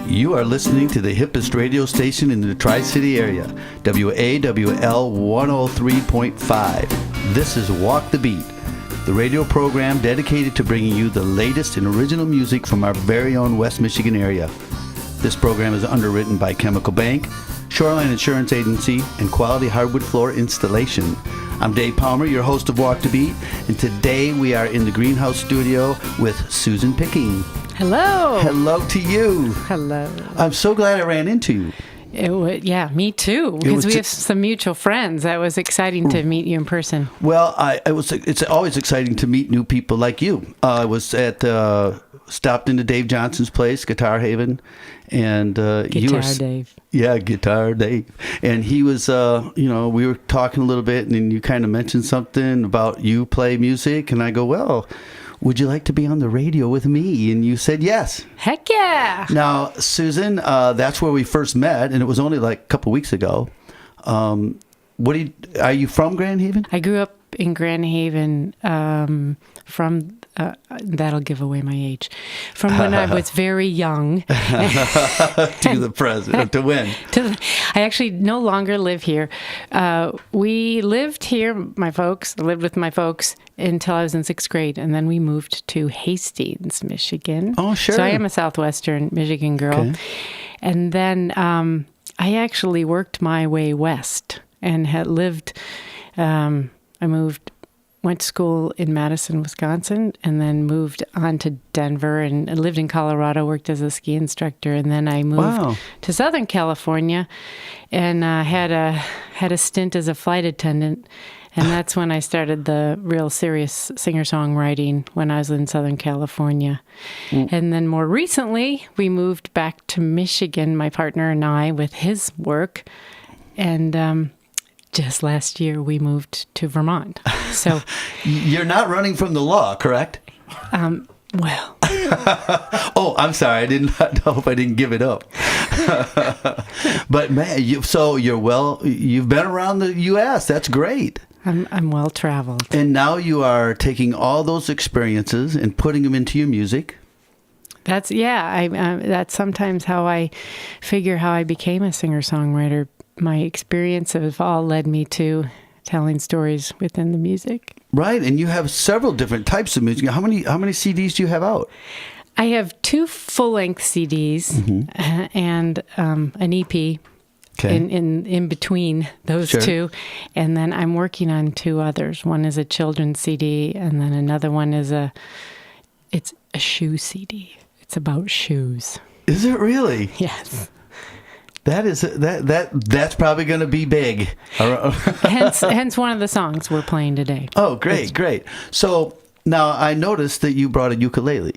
You are listening to the hippest radio station in the Tri-City area, WAWL 103.5. This is Walk the Beat, the radio program dedicated to bringing you the latest in original music from our very own West Michigan area. This program is underwritten by Chemical Bank, Shoreline Insurance Agency, and Quality Hardwood Floor Installation. I'm Dave Palmer, your host of Walk the Beat, and today we are in the Greenhouse studio with Susan Picking. Hello. Hello to you. Hello. I'm so glad I ran into you. Yeah, me too. Because we have some mutual friends. That was exciting to meet you in person. Well, it's always exciting to meet new people like you. I was stopped into Dave Johnson's place, Guitar Haven, and Dave. Yeah, Guitar Dave. And he was, we were talking a little bit, and then you kind of mentioned something about you play music, and I go, well, would you like to be on the radio with me? And you said yes. Heck yeah. Now, Susan, that's where we first met, and it was only like a couple weeks ago. Are you from Grand Haven? I grew up in Grand Haven that'll give away my age, from when I was very young. To the present, to when? I actually no longer live here. We lived here, lived with my folks until I was in 6th grade, and then we moved to Hastings, Michigan. Oh, sure. So I am a Southwestern Michigan girl. Okay. And then I actually worked my way west and had lived, went to school in Madison, Wisconsin, and then moved on to Denver and lived in Colorado, worked as a ski instructor, and then I moved to Southern California and had a stint as a flight attendant, and that's when I started the real serious singer-songwriting when I was in Southern California. And then more recently, we moved back to Michigan, my partner and I, with his work, and just last year, we moved to Vermont. So you're not running from the law, correct? Well. Oh, I'm sorry. I hope I didn't give it up. But man, you've been around the U.S. That's great. I'm well traveled. And now you are taking all those experiences and putting them into your music. That's sometimes how I figure how I became a singer-songwriter. My experience have all led me to telling stories within the music. Right, and you have several different types of music. How many CDs do you have out? I have 2 full-length CDs and an EP in between those two. And then I'm working on 2 others. One is a children's CD, and then another one is it's a shoe CD. It's about shoes. Is it really? Yes. That's probably going to be big. hence one of the songs we're playing today. Oh, great. So now I noticed that you brought a ukulele.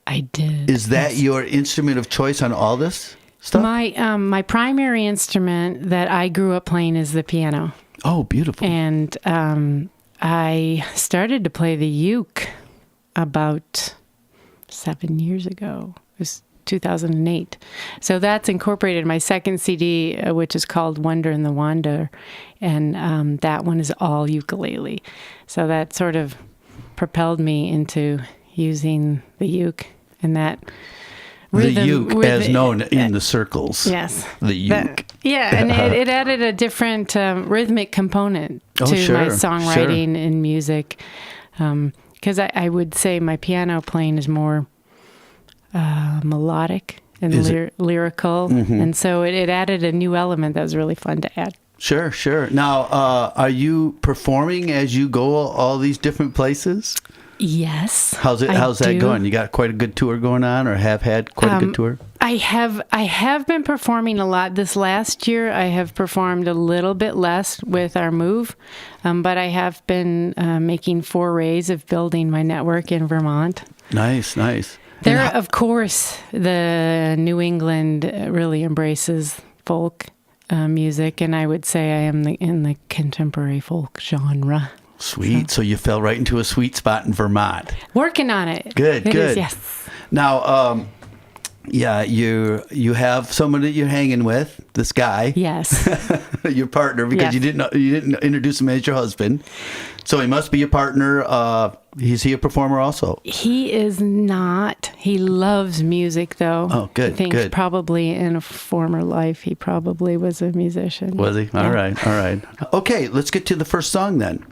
I did. Is that your instrument of choice on all this stuff? My primary instrument that I grew up playing is the piano. Oh, beautiful. And I started to play the uke about 7 years ago. It was 2008. So that's incorporated in my second CD, which is called Wonder in the Wander. And that one is all ukulele. So that sort of propelled me into using the uke and that rhythm. The uke, as known in the circles. Yes. The uke. And it added a different rhythmic component to my songwriting and music. Because I would say my piano playing is more melodic and lyrical, and so it added a new element that was really fun to add. Sure. Now, are you performing as you go all these different places? Yes. How's that going? You got quite a good tour going on, or have had quite a good tour? I have been performing a lot. This last year, I have performed a little bit less with our move, but I have been making forays of building my network in Vermont. Nice. There, of course, the New England really embraces folk music, and I would say I am in the contemporary folk genre. Sweet. So you fell right into a sweet spot in Vermont. Working on it. Good. Is, yes. Now, Yeah, you have someone that you're hanging with, this guy. Yes. Your partner, because Yes. you didn't introduce him as your husband. So he must be your partner. Is he a performer also? He is not. He loves music, though. Oh, good, I think good. probably in a former life, he probably was a musician. Was he? All right. Okay, let's get to the first song then.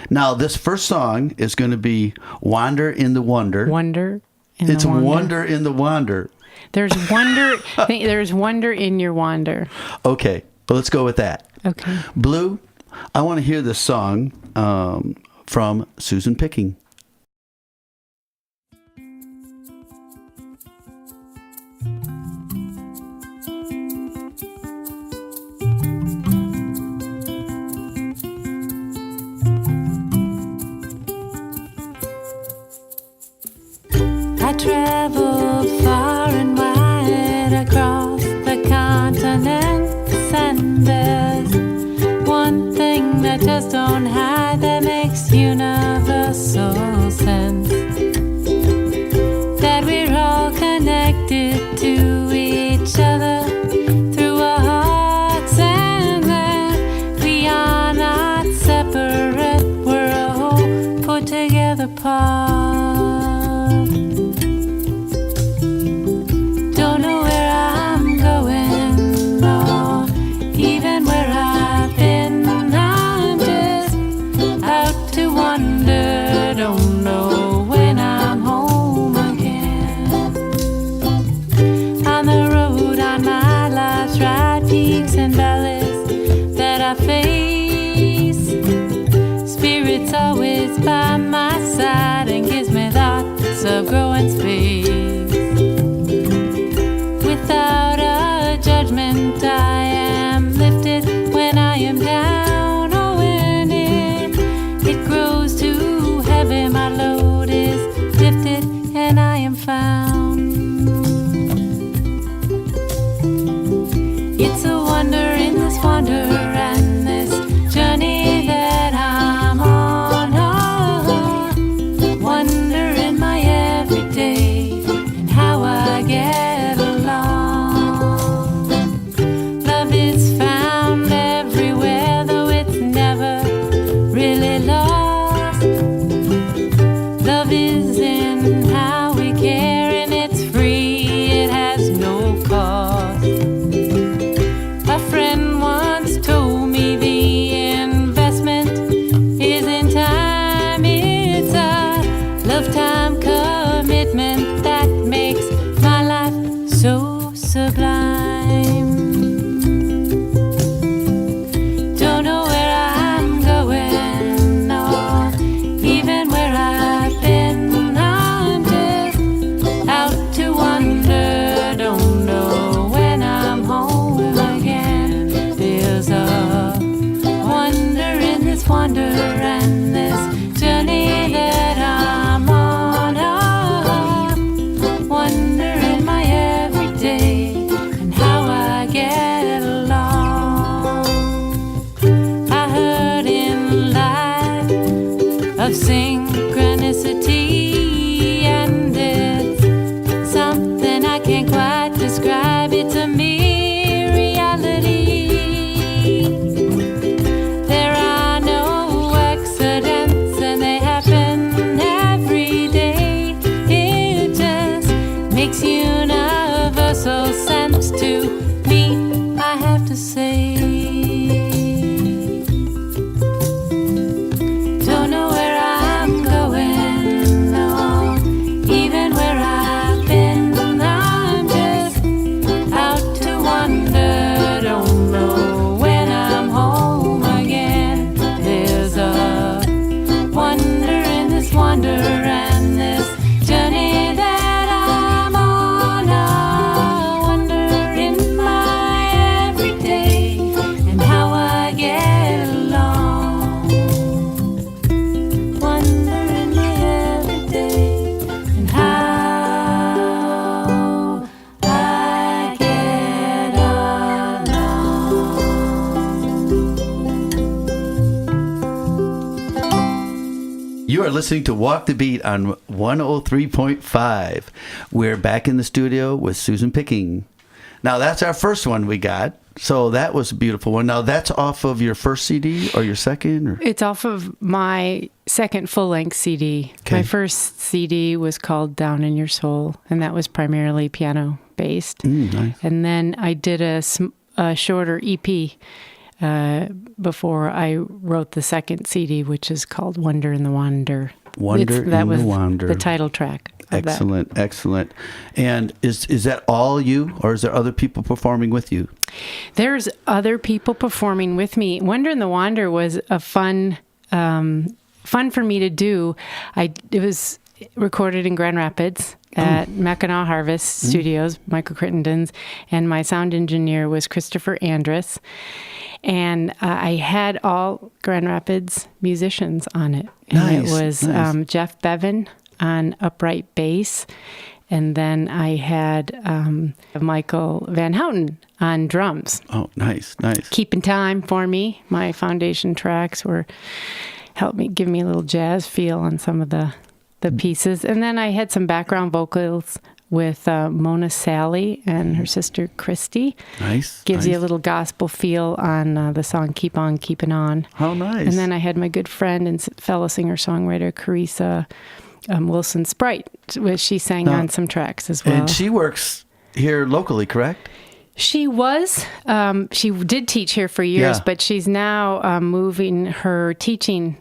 Now, this first song is going to be Wander in the Wonder. Wonder in It's the Wander. Wonder in the Wander. There's wonder. I think there's wonder in your wander. Okay, well, let's go with that. Okay. Blue, I want to hear this song from Susan Picking. I traveled far and wide across the continents, and there's one thing that just don't hide that makes universal sense. That we're all connected to each other through our hearts, and that we are not separate. We're a whole put together part. Don't know where I'm going, or even where I've been. I'm just out to wander. Don't know when I'm home again. On the road, on my life's ride, peaks and valleys that I face. Spirit's always by my side and gives me thoughts of growing space. Without a judgment, I am lifted when I am down. Oh, when it grows too heavy, my load is lifted and I am found. It's a wonder in this wander and this journey that I'm on. Oh, wonder in my everyday and how I get along. Love is found everywhere, though it's never really lost. Love is in how we care, and it's free, it has no cost. A friend once told me the investment is in time. It's a lifetime commitment that makes my life so sublime. Don't know where I'm going, or even where I've been. I'm just out to wander. Don't know when I'm home again. There's a wonder in this wander and this journey that I'm on. Oh, wonder in my everyday and how I get along. I heard in life of synchronicity, and it's something I can't quite describe. It's a mere reality. There are no accidents, and they happen every day. It just makes universal sense to me, I have to say. Don't know where I'm going, no, even where I've been. I'm just out to wander. Don't know when I'm home again. There's a wonder in this wander and this journey that I'm on. A wonder in my are listening to Walk the Beat on 103.5. We're back in the studio with Susan Picking. Now, that's our first one we got. So that was a beautiful one. Now, that's off of your first CD or your second? Or? It's off of my second full-length CD. Okay. My first CD was called Down in Your Soul, and that was primarily piano-based. Nice. And then I did a shorter EP before I wrote the second CD, which is called Wonder in the Wander. That was the Wander. The title track. Excellent, excellent. And is that all you, or is there other people performing with you? There's other people performing with me. Wonder in the Wander was a fun for me to do. It was recorded in Grand Rapids at Mackinac Harvest Studios, Michael Crittenden's, and my sound engineer was Christopher Andrus. And I had all Grand Rapids musicians on it. And Nice, it was nice. Jeff Bevan on upright bass. And then I had Michael Van Houten on drums. Oh, nice, nice. Keeping time for me. My foundation tracks helped me give me a little jazz feel on some of the pieces. And then I had some background vocals with Mona Sally and her sister Christy. Nice. Gives nice. you a little gospel feel on the song Keep On Keeping On. How nice. And then I had my good friend and fellow singer-songwriter Carissa Wilson Sprite, which she sang on some tracks as well. And she works here locally, correct? She did teach here for years, Yeah. but she's now moving her teaching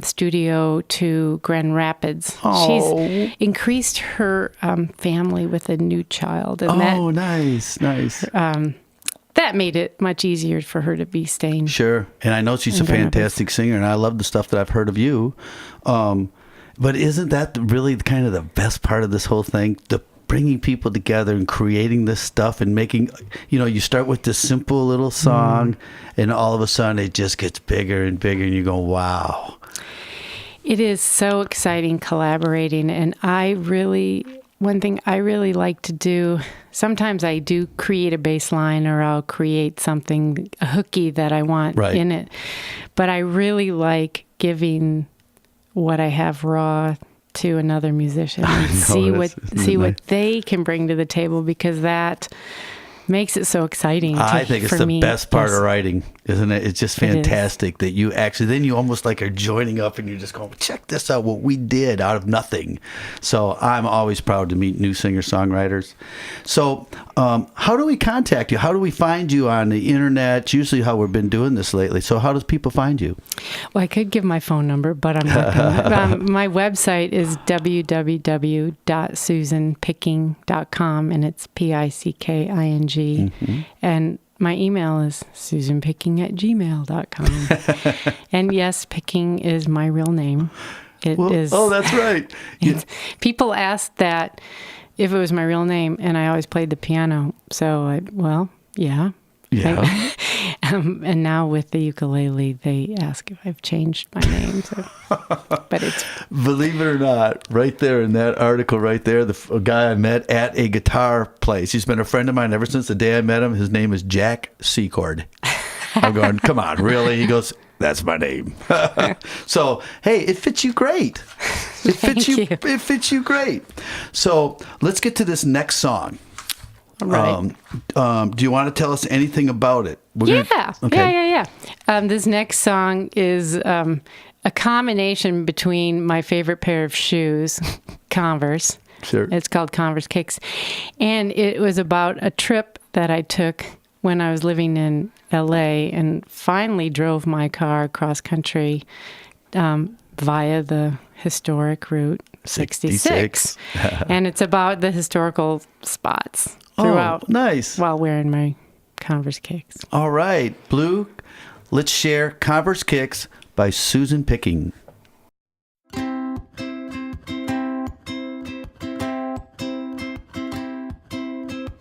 studio to Grand Rapids. Oh. She's increased her family with a new child. And Nice. that made it much easier for her to be staying. Sure. And I know she's a in Grand Rapids. fantastic singer, and I love the stuff that I've heard of you. But isn't that really kind of the best part of this whole thing? The bringing people together and creating this stuff and making, you start with this simple little song and all of a sudden it just gets bigger and bigger and you go, wow. It is so exciting collaborating. And one thing I really like to do, sometimes I do create a bass line or I'll create something, a hooky that I want Right. in it. But I really like giving what I have raw to another musician and see what they can bring to the table, because that makes it so exciting. I think it's for the me. best part Yes. of writing, isn't it? It's just It is. fantastic that you actually, then you almost like are joining up and you're just going, check this out, what we did out of nothing. So I'm always proud to meet new singer-songwriters. So how do we contact you? How do we find you on the internet? It's usually how we've been doing this lately. So how does people find you? Well, I could give my phone number, but I'm not going to. My website is www.susanpicking.com, and it's Picking. And my email is susanpicking@gmail.com. And yes, Picking is my real name. It is. Oh, that's right. People ask that if it was my real name, and I always played the piano. So, yeah. Yeah. And now with the ukulele, they ask if I've changed my name. So. But it's... Believe it or not, right there in that article right there, a guy I met at a guitar place. He's been a friend of mine ever since the day I met him. His name is Jack Secord. I'm going, come on, really? He goes, that's my name. So, hey, it fits you great. It fits you. It fits you great. So let's get to this next song. Right. Do you want to tell us anything about it? Yeah. This next song is a combination between my favorite pair of shoes, Converse. Sure. It's called Converse Kicks. And it was about a trip that I took when I was living in LA and finally drove my car cross country via the historic Route 66. And it's about the historical spots throughout. Oh, nice. While wearing my Converse Kicks. All right, Blue, let's share Converse Kicks by Susan Picking.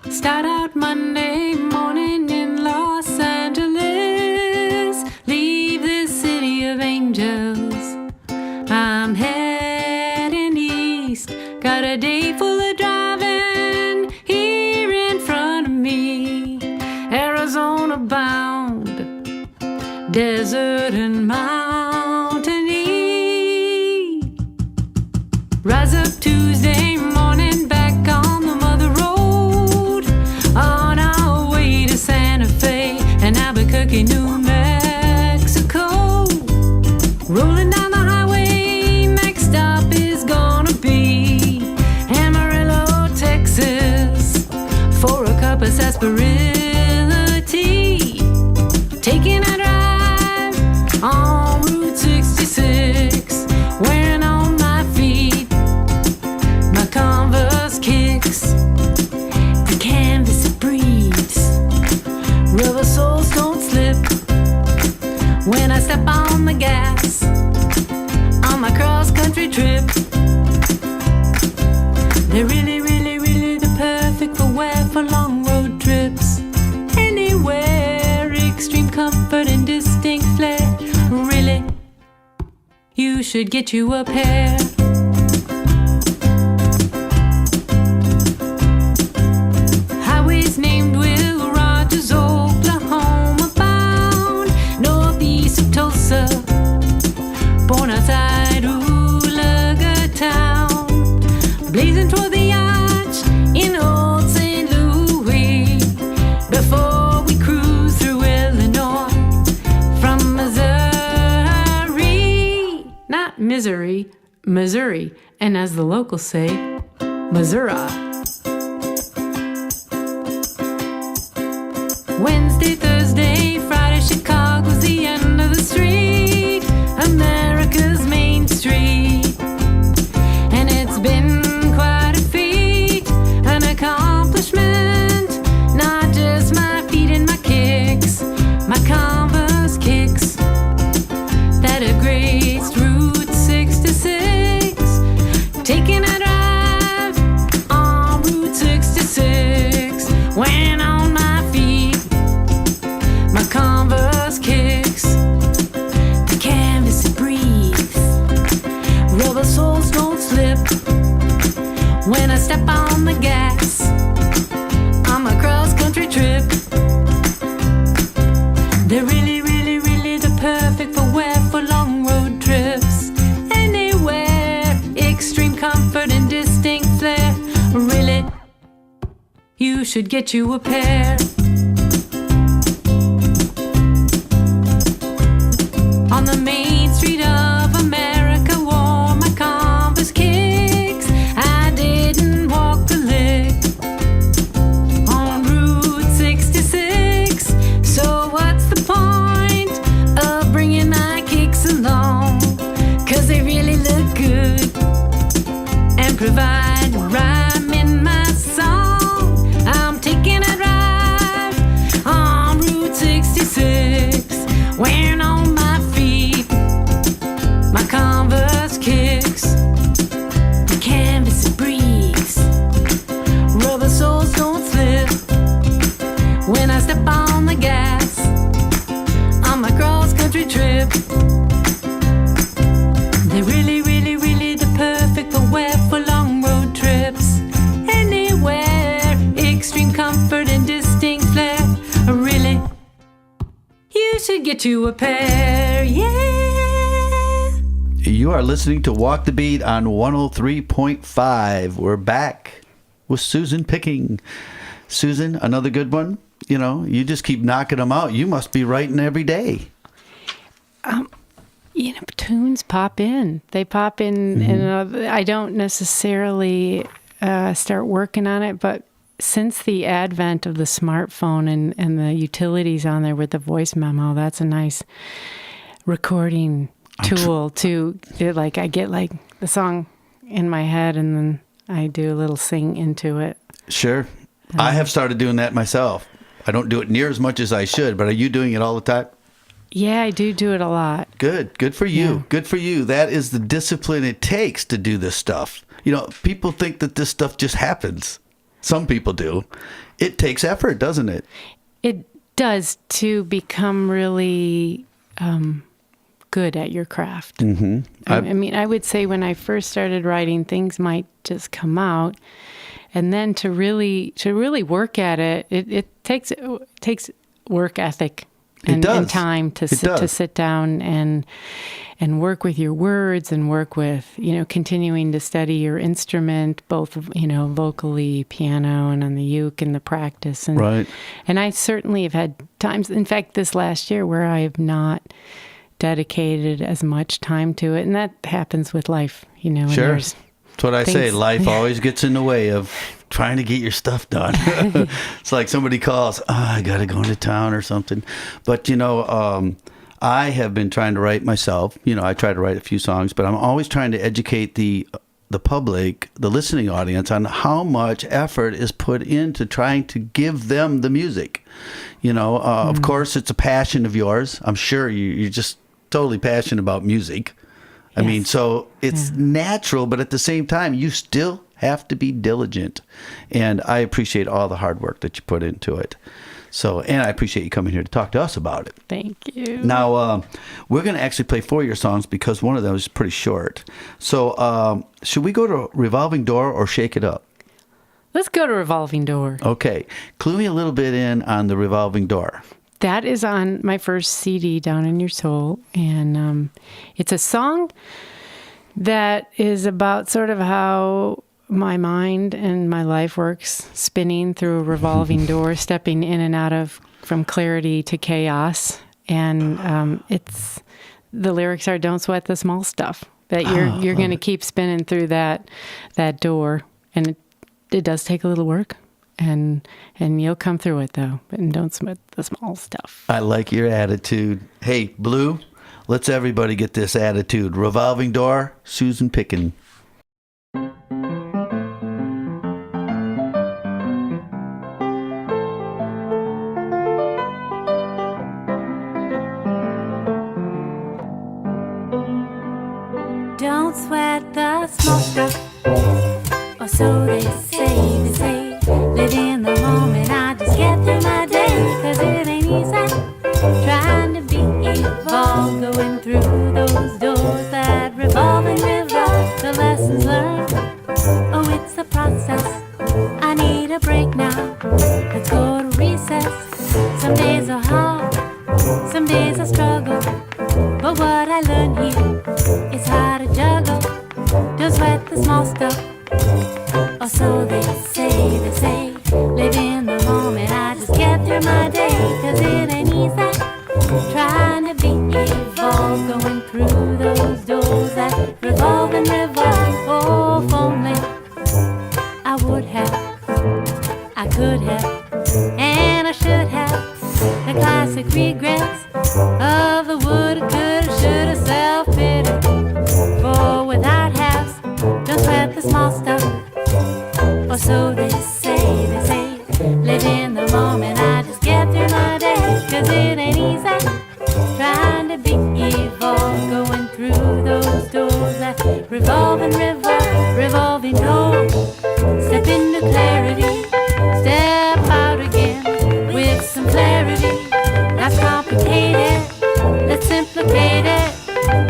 Start out Monday morning in Los Angeles. Leave the city of angels. I'm heading east. Got a day full of driving here in front of me. Arizona bound, desert and mountainy. Albuquerque, New Mexico. Rolling down the highway, next stop is gonna be Amarillo, Texas, for a cup of sarsaparilla tea. Taking a drive on Route 66, wearing on my feet my Converse kicks. The canvas breathes, rubber soles don't slip when I step on the gas on my cross-country trip. They're really, really, really the perfect for wear for long road trips. Anywhere, extreme comfort and distinct flair. Really, you should get you a pair. Highways named Will Rogers, Oklahoma bound, northeast of Tulsa, born outside Oolaga town, blazing toward the arch in old St. Louis, before we cruise through Illinois from Missouri. Not misery, Missouri, and as the locals say, Missouri. Wednesday, Thursday, Friday, Chicago's the end of the street, America's Main Street. And it's been quite a feat, an accomplishment, not just my feet and my kicks, my Converse kicks, that have graced Route 66. Taking a drive on Route 66, when on my feet, my Converse kicks, the canvas breathes, rubber soles don't slip when I step on the gas on my cross-country trip. They're really, really, really the perfect for wear for long road trips. Anywhere, extreme comfort and distinct flair. Really, you should get you a pair. On the main street of America, wore my Converse kicks. I didn't walk a lick on Route 66. So what's the point of bringing my kicks along? 'Cause they really look good and provide rhyme in my song. I'm taking a drive on Route 66, wearing on my feet my Converse kicks. The canvas breathes, rubber soles don't slip when I step on the gas on my cross-country trip. They're really, really, really the perfect for wear for long road trips. Anywhere, extreme comfort and distinct flair. Really, you should get you a pair, yeah. You are listening to Walk the Beat on 103.5. We're back with Susan Picking. Susan, another good one. You know, you just keep knocking them out. You must be writing every day. You know, tunes pop in. They pop in, and I don't necessarily start working on it, but since the advent of the smartphone and the utilities on there with the voice memo, that's a nice recording tool to, like, I get like the song in my head and then I do a little sing into it. Sure. I have started doing that myself. I don't do it near as much as I should, but are you doing it all the time? Yeah, I do it a lot. Good. Good for you. Yeah. Good for you. That is the discipline it takes to do this stuff. You know, people think that this stuff just happens. Some people do. It takes effort, doesn't it? It does, to become really good at your craft. Mm-hmm. I mean, I would say when I first started writing, things might just come out. And then to really work at it, it takes work ethic and time to does. sit down and work with your words and work with, continuing to study your instrument, both, vocally, piano, and on the uke and the practice. And, Right. And I certainly have had times, in fact, this last year where I have not dedicated as much time to it. And that happens with life, and Sure. there's That's what I say. things- Life always gets in the way of trying to get your stuff done. It's like somebody calls, I got to go into town or something. But, I have been trying to write myself. I try to write a few songs, but I'm always trying to educate the public, the listening audience, on how much effort is put into trying to give them the music. Of course, it's a passion of yours. I'm sure you're just totally passionate about music. I mean, so it's natural, but at the same time, you still have to be diligent. And I appreciate all the hard work that you put into it. So, and I appreciate you coming here to talk to us about it. Thank you. Now, we're going to actually play 4 of your songs because one of them is pretty short. So, should we go to Revolving Door or Shake It Up? Let's go to Revolving Door. Okay. Clue me a little bit in on the Revolving Door. That is on my first CD, Down in Your Soul. And it's a song that is about sort of how my mind and my life works, spinning through a revolving door, stepping in and out of from clarity to chaos. And the lyrics are, "Don't sweat the small stuff." That you're going to keep spinning through that door, and it does take a little work, and you'll come through it though. And don't sweat the small stuff. I like your attitude. Hey, Blue, let's everybody get this attitude. Revolving Door, Susan Picken. Don't sweat the small stuff, or so they say. Live in the moment, I just get through my day, 'cause it ain't easy trying to be evolved, going through those doors that revolve and revolve. The lessons learned, oh, it's a process. I need a break now, let's go to recess. Some days are hard, some days I struggle, but what I learned here is how to juggle. Don't sweat the small stuff, or so they say. Live in the moment, I just get through my day, 'cause it ain't easy trying to be evolved, going through those doors that revolve and revolve. Oh, if only I would have, I could have, and I should have. The classic regrets of the woulda, coulda, shoulda, self-pity. For without halves, don't sweat the small stuff, or so they say. Live in the moment, I just get through my day, 'cause it ain't easy trying to be evolved, going through those doors that revolve and revolve. Revolving doors, step into clarity, step out again with some clarity. That's complicated, let's simplicate it.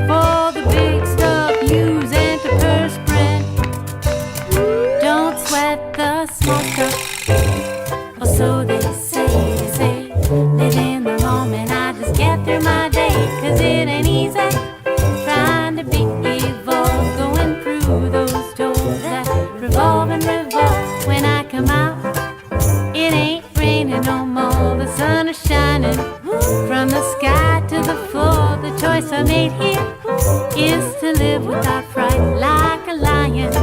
For the big stuff, use antiperspirant. Don't sweat the small stuff, or so they say. Live in the moment, I just get through my day, 'cause it ain't easy trying to be evolved, going through those doors that revolve and revolve. When I come out, it ain't raining no more. The sun is shining from the sky to the floor. The choice I made here is to live without fright, like a lion,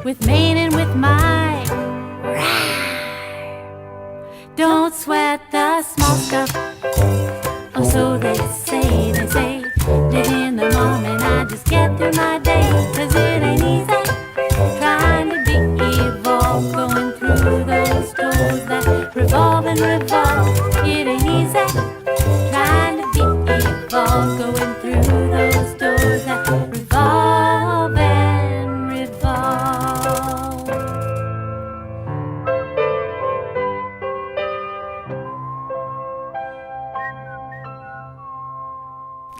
with mane and with might. Don't sweat the small stuff, or so they say. Live in the moment, I just get through my day, 'cause it ain't easy trying to be evolved, going through those doors that revolve and revolve. It ain't easy trying to be evolved, going through those doors that revolve and revolve.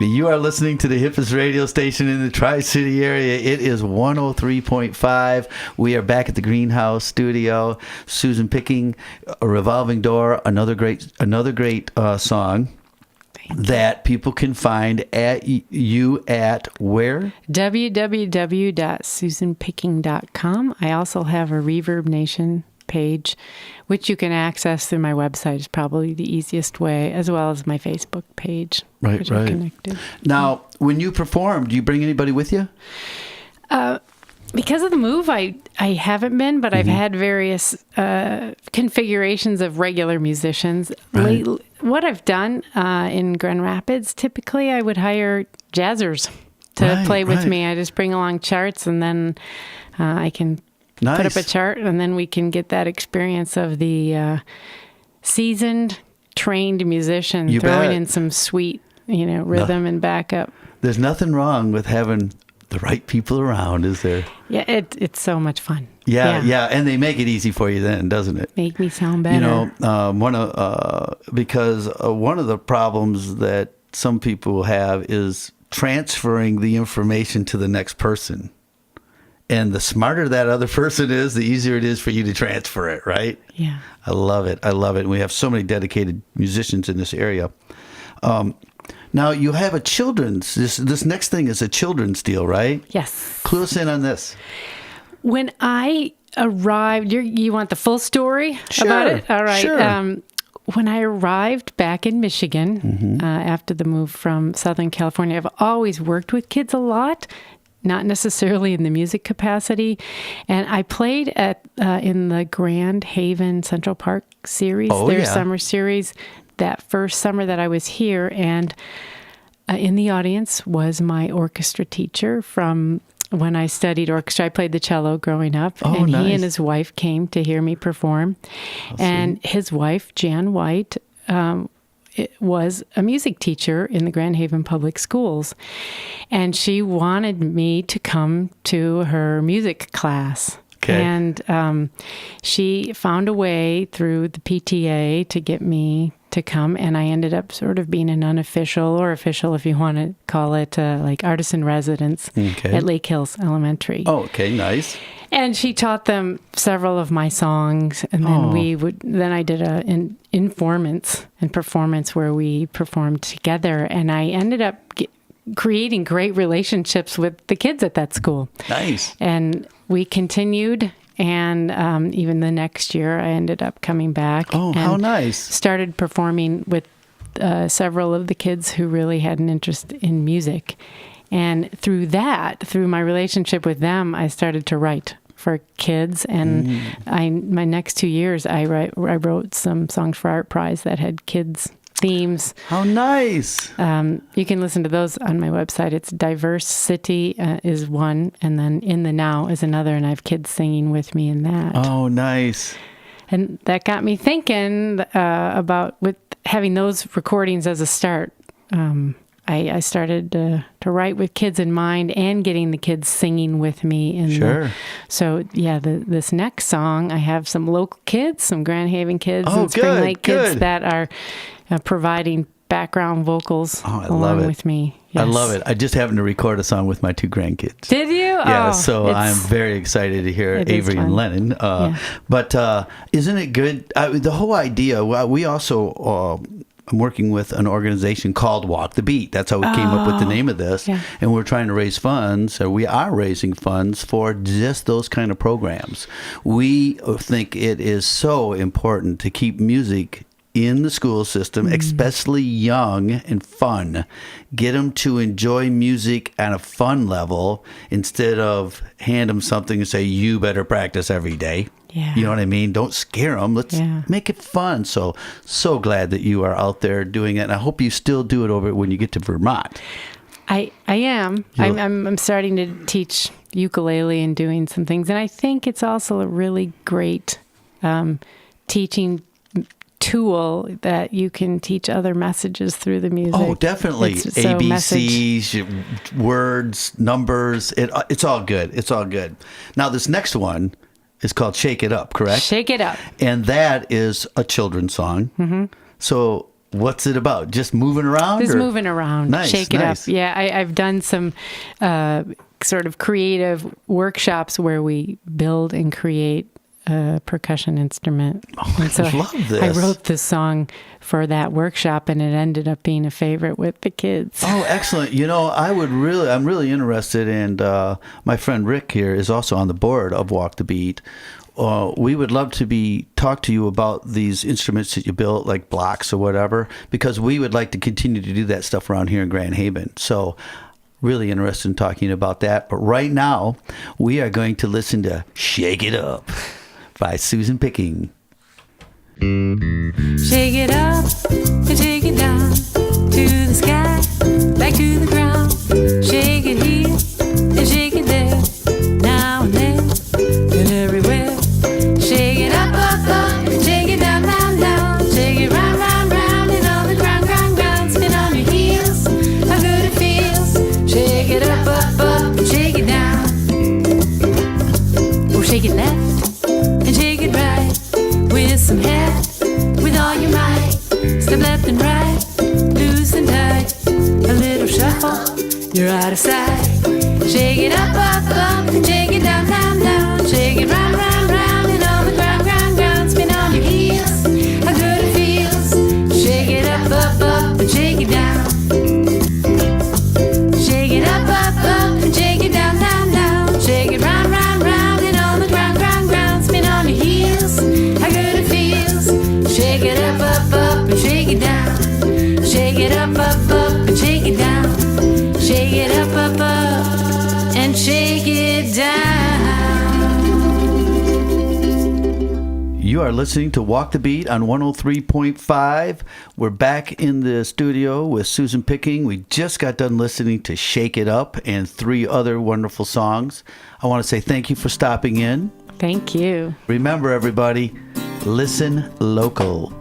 You are listening to the hippest radio station in the Tri-City area. It is 103.5. We are back at the Greenhouse studio. Susan Picking, A Revolving Door, another great song that people can find at you at where? www.susanpicking.com. I also have a Reverb Nation page, which you can access through my website. Is probably the easiest way, as well as my Facebook page. Right, which are connected. Now, when you perform, do you bring anybody with you? Because of the move, I haven't been, but I've had various configurations of regular musicians. Right. What I've done in Grand Rapids, typically I would hire jazzers to play with me. I just bring along charts, and then I can put up a chart, and then we can get that experience of the seasoned, trained musician throwing in some sweet, rhythm and backup. There's nothing wrong with having the right people around, is there? Yeah, it's so much fun. Yeah, and they make it easy for you then, doesn't it? Make me sound better. Because one of the problems that some people have is transferring the information to the next person. And the smarter that other person is, the easier it is for you to transfer it, right? Yeah. I love it. And we have so many dedicated musicians in this area. Now, you have a children's, this next thing is a children's deal, right? Yes. Clue us in on this. When I arrived, you want the full story about it? All right. Sure. When I arrived back in Michigan, after the move from Southern California, I've always worked with kids a lot, not necessarily in the music capacity. And I played in the Grand Haven Central Park series, their summer series, that first summer that I was here. And in the audience was my orchestra teacher from when I studied orchestra. I played the cello growing up, and nice. He and his wife came to hear me perform. And his wife, Jan White, was a music teacher in the Grand Haven Public Schools. And she wanted me to come to her music class. Okay. And she found a way through the PTA to get me to come, and I ended up sort of being an unofficial or official, if you want to call it, like artisan residence at Lake Hills Elementary. Oh, okay, nice. And she taught them several of my songs, and then then I did an informants and performance where we performed together, and I ended up creating great relationships with the kids at that school. Nice. And we continued, and even the next year I ended up coming back. Oh, how nice. Started performing with several of the kids who really had an interest in music. And through my relationship with them, I started to write for kids. And my next 2 years, I wrote some songs for Art Prize that had kids' themes. How nice. You can listen to those on my website. It's Diverse City is one, and then In the Now is another, and I have kids singing with me in that. Oh, nice. And that got me thinking about with having those recordings as a start. I started to write with kids in mind and getting the kids singing with me. This next song, I have some local kids, some Grand Haven kids and Spring Lake kids that are providing background vocals along with me. Yes. I love it. I just happened to record a song with my two grandkids. Did you? Yeah, so I'm very excited to hear Avery and Lennon. But isn't it good? The whole idea, we also... I'm working with an organization called Walk the Beat. That's how we came up with the name of this. Yeah. And we're trying to raise funds, or we are raising funds for just those kind of programs. We think it is so important to keep music in the school system, especially young and fun. Get them to enjoy music at a fun level instead of hand them something and say, you better practice every day. Yeah. You know what I mean? Don't scare them. Let's make it fun. So glad that you are out there doing it. And I hope you still do it over when you get to Vermont. I am. I'm starting to teach ukulele and doing some things. And I think it's also a really great teaching tool that you can teach other messages through the music. Oh, definitely. ABCs, words, numbers. It's all good. It's all good. Now, this next one is called Shake It Up, correct? Shake It Up. And that is a children's song. Mm-hmm. So What's it about? Just moving around? Just or? moving around. Nice, Shake it nice. up. Yeah, I've done some sort of creative workshops where we build and create a percussion instrument. And so I love this. I wrote this song for that workshop, and it ended up being a favorite with the kids. Oh, excellent. I'm really interested, and my friend Rick here is also on the board of Walk the Beat. We would love to talk to you about these instruments that you built, like blocks or whatever, because we would like to continue to do that stuff around here in Grand Haven. So really interested in talking about that. But right now, we are going to listen to Shake It Up by Susan Picking. Shake it up and shake it down to the sky, back to the ground. Shake it here and shake it there, now and then and everywhere. Shake it up, up, up, and shake it down, down, down. Shake it round, round, round, and on the ground, ground, ground. Spin on your heels, how good it feels. Shake it up, up, up, and shake it down. Oh, shake it left and shake it right with some head, with all your might. Step left and right, loose and tight. A little shuffle, you're out of sight. Shake it up, up, up, and shake it down, down, down. Shake it round, round, round, and on the ground, ground, ground. Spin on your heels, how good it feels. Shake it up, up, and shake it down. Shake it up, up, and shake it down, down, down. Shake it round, round, round, and on the ground, ground, ground. Spin on your heels, how good it feels. Shake it up, and shake it down. Shake it up, and shake it down. Shake it up, and shake it down. You are listening to Walk the Beat on 103.5. We're back in the studio with Susan Picking. We just got done listening to Shake It Up and 3 other wonderful songs. I want to say thank you for stopping in. Thank you. Remember, everybody, listen local.